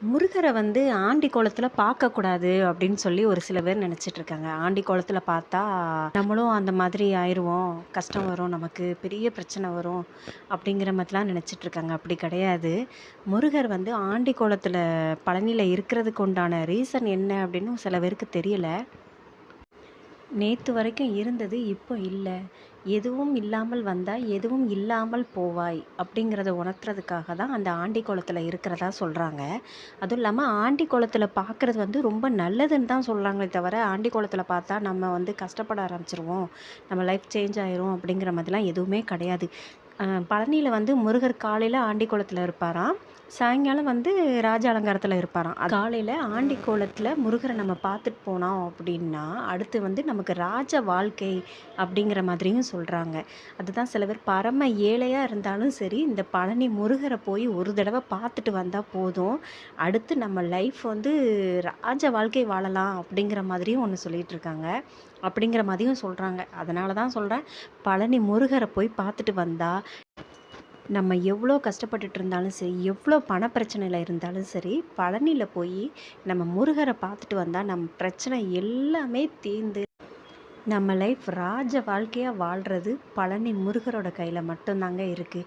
முருகரை வந்து ஆண்டி கோலத்துல பார்க்கக்கூடாது அப்படின்னு சொல்லி ஒரு சில பேர் நினைச்சிட்டு இருக்காங்க. ஆண்டி கோலத்துல பார்த்தா நம்மளும் அந்த மாதிரி ஆயிருவோம், கஷ்டம் வரும், நமக்கு பெரிய பிரச்சனை வரும் அப்படிங்கிற மாதிரிலாம் நினைச்சிட்டு இருக்காங்க. அப்படி கிடையாது. முருகர் வந்து ஆண்டி கோலத்துல பழனியில இருக்கிறதுக்கு உண்டான ரீசன் என்ன அப்படின்னு சில பேருக்கு தெரியல. நேத்து வரைக்கும் இருந்தது, இப்போ இல்ல. எதுவும் இல்லாமல் வந்தாய், எதுவும் இல்லாமல் போவாய் அப்படிங்கிறத உணர்த்துறதுக்காக தான் அந்த ஆண்டி கோலத்துல இருக்கிறதா சொல்றாங்க. அதுவும் இல்லாம ஆண்டி கோலத்துல பார்க்குறது வந்து ரொம்ப நல்லதுன்னு தான் சொல்றாங்களே தவிர, ஆண்டி கோலத்துல பார்த்தா நம்ம வந்து கஷ்டப்பட ஆரம்பிச்சுருவோம், நம்ம லைஃப் சேஞ்ச் ஆயிரும் அப்படிங்கிற மாதிரிலாம் எதுவுமே கிடையாது. பழனியில வந்து முருகர் காலையில ஆண்டி கோலத்துல இருப்பாராம். சாயங்காலம் வந்து ராஜ அலங்காரத்துல இருப்பாராம். காலையில ஆண்டி கோலத்துல முருகரை நம்ம பார்த்துட்டு போனோம் அப்படின்னா, அடுத்து வந்து நமக்கு ராஜ வாழ்க்கை அப்படிங்கிற மாதிரியும் சொல்றாங்க. அதுதான் சில பேர் பரம ஏழையா இருந்தாலும் சரி, இந்த பழனி முருகரை போய் ஒரு தடவை பார்த்துட்டு வந்தா போதும். அடுத்து நம்ம லைஃப் வந்து ராஜ வாழ்க்கை வாழலாம் அப்படிங்கிற மாதிரியும் ஒண்ணு சொல்லிட்டு இருக்காங்க. அப்படிங்கிற மாதிரியும் சொல்றாங்க. அதனால தான் சொல்றேன், பழனி முருகரை போய் பார்த்துட்டு வந்தா நம்ம எவ்வளோ கஷ்டப்பட்டுட்டு இருந்தாலும் சரி, எவ்வளோ பண பிரச்சனையில இருந்தாலும் சரி, பழனியில போய் நம்ம முருகரை பார்த்துட்டு வந்தா நம்ம பிரச்சனை எல்லாமே தீர்ந்து நம்ம லைஃப் ராஜ வாழ்க்கையா வாழ்றது பழனி முருகரோட கையில மட்டும்தாங்க இருக்கு.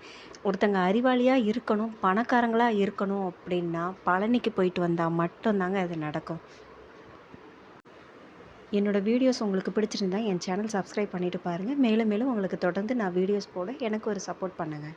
ஒருத்தங்க அறிவாளியா இருக்கணும், பணக்காரங்களா இருக்கணும் அப்படின்னா பழனிக்கு போயிட்டு வந்தா மட்டும்தாங்க அது நடக்கும். என்னோட வீடியோஸ் உங்களுக்கு பிடிச்சிருந்தா என் சேனல் சப்ஸ்கிரைப் பண்ணிட்டு பாருங்க. மேலும் மேலும் உங்களுக்கு தொடர்ந்து நான் வீடியோஸ் போட எனக்கு ஒரு சப்போர்ட் பண்ணுங்க.